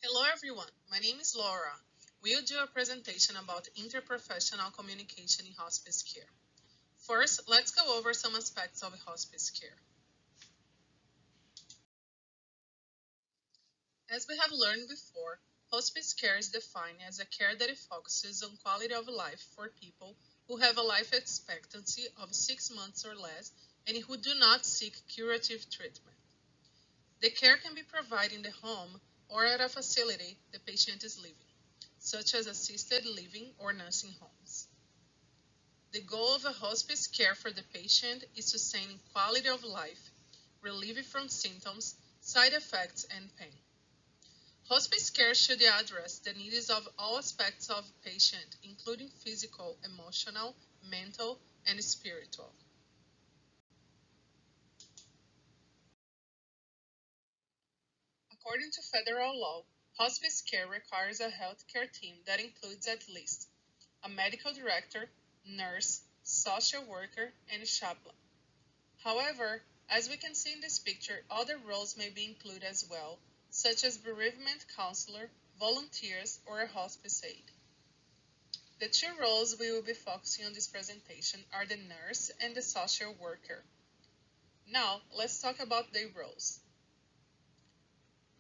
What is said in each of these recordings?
Hello everyone, my name is Laura. We'll do a presentation about interprofessional communication in hospice care. First, let's go over some aspects of hospice care. As we have learned before, hospice care is defined as a care that focuses on quality of life for people who have a life expectancy of 6 months or less and who do not seek curative treatment. The care can be provided in the home or at a facility the patient is living, such as assisted living or nursing homes. The goal of a hospice care for the patient is to sustain quality of life, relief from symptoms, side effects, and pain. Hospice care should address the needs of all aspects of patient, including physical, emotional, mental, and spiritual. According to federal law, hospice care requires a healthcare team that includes at least a medical director, nurse, social worker, and chaplain. However, as we can see in this picture, other roles may be included as well, such as bereavement counselor, volunteers, or a hospice aide. The two roles we will be focusing on this presentation are the nurse and the social worker. Now, let's talk about their roles.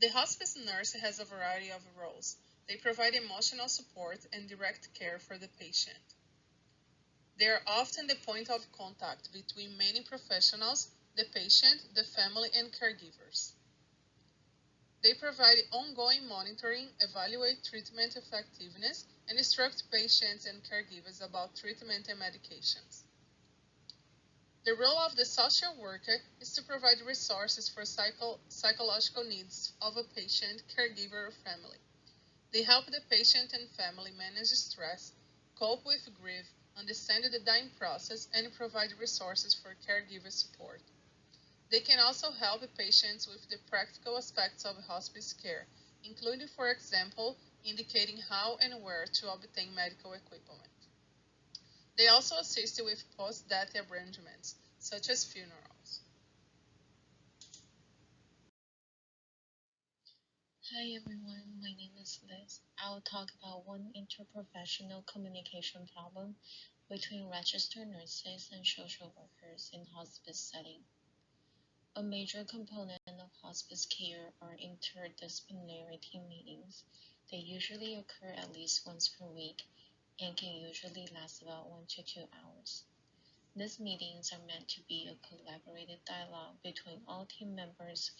The hospice nurse has a variety of roles. They provide emotional support and direct care for the patient. They are often the point of contact between many professionals, the patient, the family, and caregivers. They provide ongoing monitoring, evaluate treatment effectiveness, and instruct patients and caregivers about treatment and medications. The role of the social worker is to provide resources for psychological needs of a patient, caregiver, or family. They help the patient and family manage stress, cope with grief, understand the dying process, and provide resources for caregiver support. They can also help patients with the practical aspects of hospice care, including, for example, indicating how and where to obtain medical equipment. They also assist with post-death arrangements, such as funerals. Hi everyone, my name is Liz. I will talk about one interprofessional communication problem between registered nurses and social workers in hospice setting. A major component of hospice care are interdisciplinary team meetings. They usually occur at least once per week and can usually last about 1 to 2 hours. These meetings are meant to be a collaborative dialogue between all team members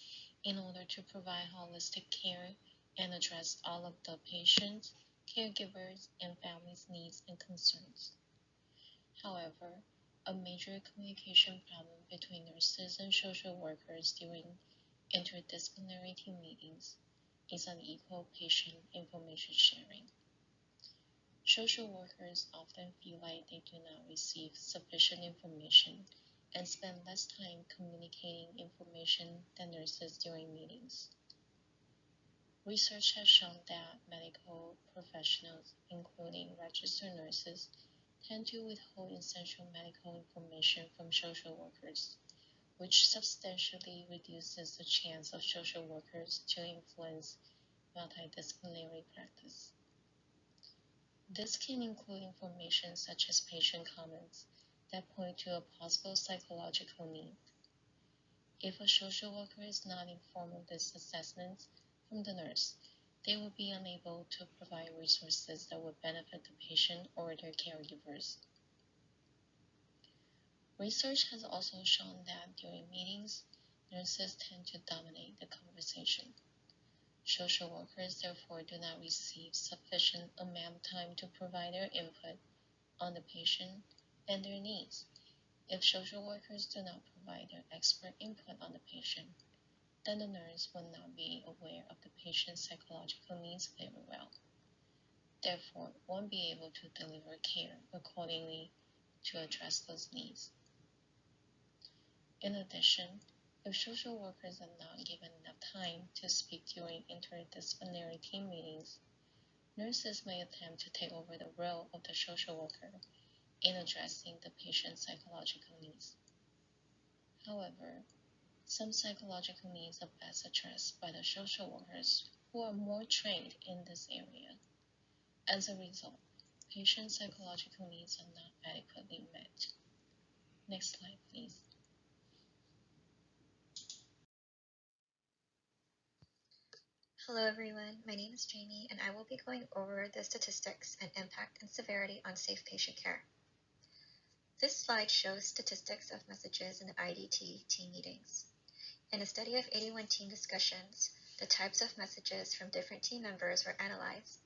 in order to provide holistic care and address all of the patients, caregivers, and families' needs and concerns. However, a major communication problem between nurses and social workers during interdisciplinary team meetings is unequal patient information sharing. Social workers often feel like they do not receive sufficient information and spend less time communicating information than nurses during meetings. Research has shown that medical professionals, including registered nurses, tend to withhold essential medical information from social workers, which substantially reduces the chance of social workers to influence multidisciplinary practice. This can include information such as patient comments that point to a possible psychological need. If a social worker is not informed of these assessments from the nurse, they will be unable to provide resources that would benefit the patient or their caregivers. Research has also shown that during meetings, nurses tend to dominate the conversation. Social workers therefore do not receive sufficient amount of time to provide their input on the patient and their needs. If social workers do not provide their expert input on the patient, then the nurse will not be aware of the patient's psychological needs very well. Therefore, won't be able to deliver care accordingly to address those needs. In addition, if social workers are not given enough time to speak during interdisciplinary team meetings, nurses may attempt to take over the role of the social worker in addressing the patient's psychological needs. However, some psychological needs are best addressed by the social workers who are more trained in this area. As a result, patient psychological needs are not adequately met. Next slide, please. Hello everyone, my name is Jamie and I will be going over the statistics and impact and severity on safe patient care. This slide shows statistics of messages in the IDT team meetings. In a study of 81 team discussions, the types of messages from different team members were analyzed.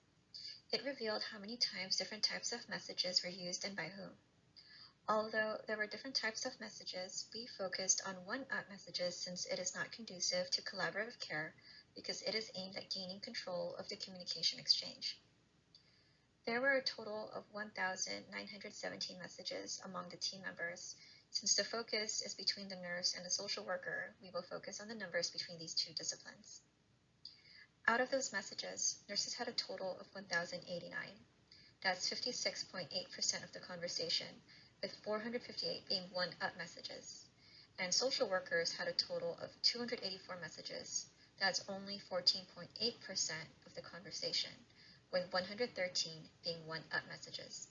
It revealed how many times different types of messages were used and by whom. Although there were different types of messages, we focused on one-up messages since it is not conducive to collaborative care because it is aimed at gaining control of the communication exchange. There were a total of 1,917 messages among the team members. Since the focus is between the nurse and the social worker, we will focus on the numbers between these two disciplines. Out of those messages, nurses had a total of 1,089. That's 56.8% of the conversation, with 458 being one-up messages. And social workers had a total of 284 messages. That's only 14.8% of the conversation, with 113 being one-up messages.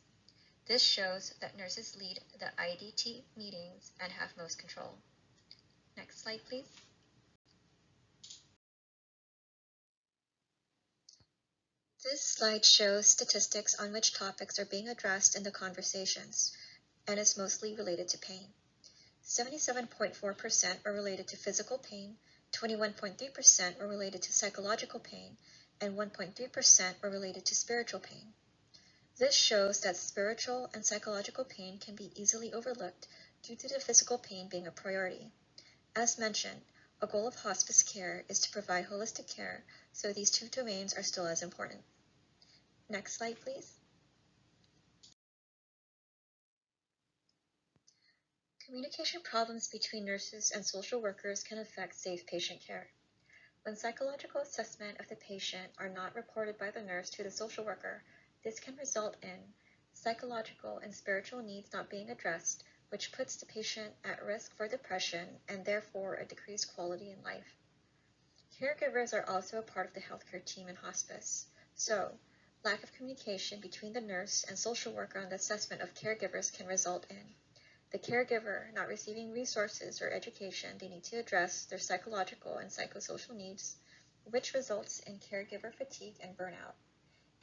This shows that nurses lead the IDT meetings and have most control. Next slide, please. This slide shows statistics on which topics are being addressed in the conversations, and is mostly related to pain. 77.4% were related to physical pain, 21.3% were related to psychological pain, and 1.3% were related to spiritual pain. This shows that spiritual and psychological pain can be easily overlooked due to the physical pain being a priority. As mentioned, a goal of hospice care is to provide holistic care, so these two domains are still as important. Next slide, please. Communication problems between nurses and social workers can affect safe patient care. When psychological assessment of the patient are not reported by the nurse to the social worker, this can result in psychological and spiritual needs not being addressed, which puts the patient at risk for depression and therefore a decreased quality in life. Caregivers are also a part of the healthcare team in hospice, so lack of communication between the nurse and social worker on the assessment of caregivers can result in the caregiver not receiving resources or education they need to address their psychological and psychosocial needs, which results in caregiver fatigue and burnout,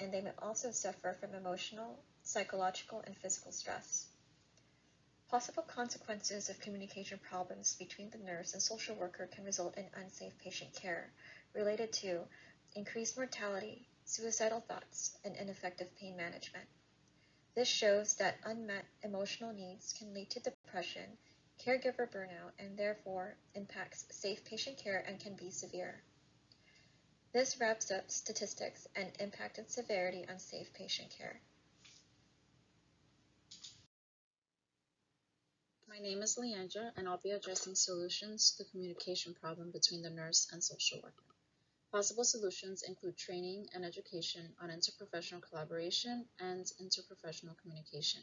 and they may also suffer from emotional, psychological, and physical stress. Possible consequences of communication problems between the nurse and social worker can result in unsafe patient care related to increased mortality, suicidal thoughts, and ineffective pain management. This shows that unmet emotional needs can lead to depression, caregiver burnout, and therefore impacts safe patient care and can be severe. This wraps up statistics and impact and severity on safe patient care. My name is Leandra, and I'll be addressing solutions to the communication problem between the nurse and social worker. Possible solutions include training and education on interprofessional collaboration and interprofessional communication.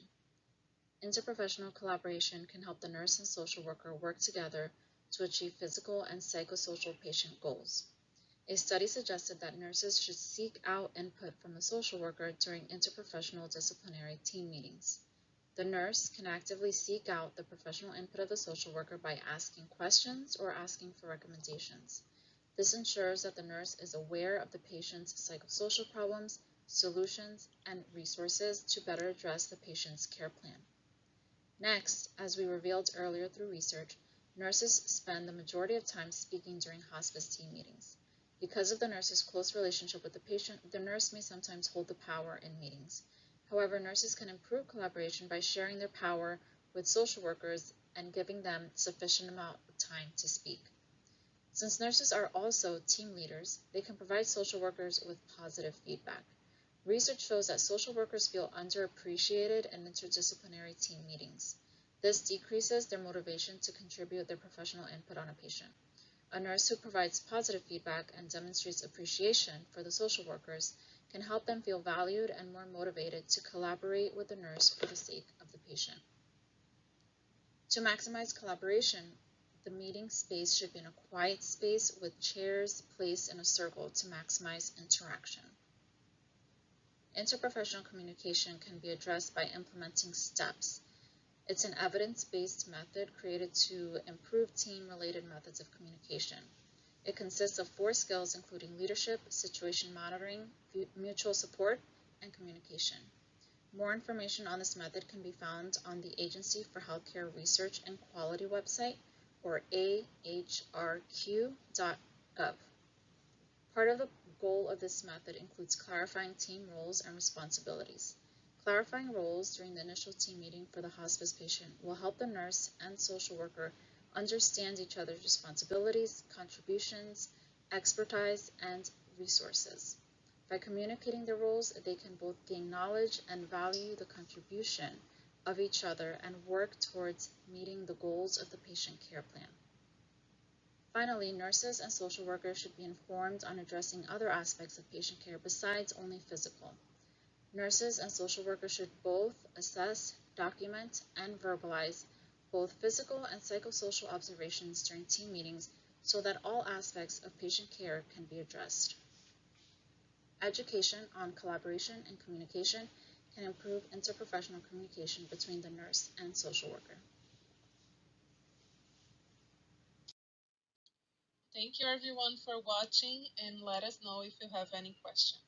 Interprofessional collaboration can help the nurse and social worker work together to achieve physical and psychosocial patient goals. A study suggested that nurses should seek out input from the social worker during interprofessional disciplinary team meetings. The nurse can actively seek out the professional input of the social worker by asking questions or asking for recommendations. This ensures that the nurse is aware of the patient's psychosocial problems, solutions, and resources to better address the patient's care plan. Next, as we revealed earlier through research, nurses spend the majority of time speaking during hospice team meetings. Because of the nurse's close relationship with the patient, the nurse may sometimes hold the power in meetings. However, nurses can improve collaboration by sharing their power with social workers and giving them sufficient amount of time to speak. Since nurses are also team leaders, they can provide social workers with positive feedback. Research shows that social workers feel underappreciated in interdisciplinary team meetings. This decreases their motivation to contribute their professional input on a patient. A nurse who provides positive feedback and demonstrates appreciation for the social workers can help them feel valued and more motivated to collaborate with the nurse for the sake of the patient. To maximize collaboration, the meeting space should be in a quiet space with chairs placed in a circle to maximize interaction. Interprofessional communication can be addressed by implementing STEPS. It's an evidence-based method created to improve team-related methods of communication. It consists of 4 skills including leadership, situation monitoring, mutual support, and communication. More information on this method can be found on the Agency for Healthcare Research and Quality website, or ahrq.gov. Part of the goal of this method includes clarifying team roles and responsibilities. Clarifying roles during the initial team meeting for the hospice patient will help the nurse and social worker understand each other's responsibilities, contributions, expertise, and resources. By communicating the roles, they can both gain knowledge and value the contribution of each other and work towards meeting the goals of the patient care plan. Finally, nurses and social workers should be informed on addressing other aspects of patient care besides only physical. Nurses and social workers should both assess, document, and verbalize both physical and psychosocial observations during team meetings so that all aspects of patient care can be addressed. Education on collaboration and communication can improve interprofessional communication between the nurse and social worker. Thank you everyone for watching, and let us know if you have any questions.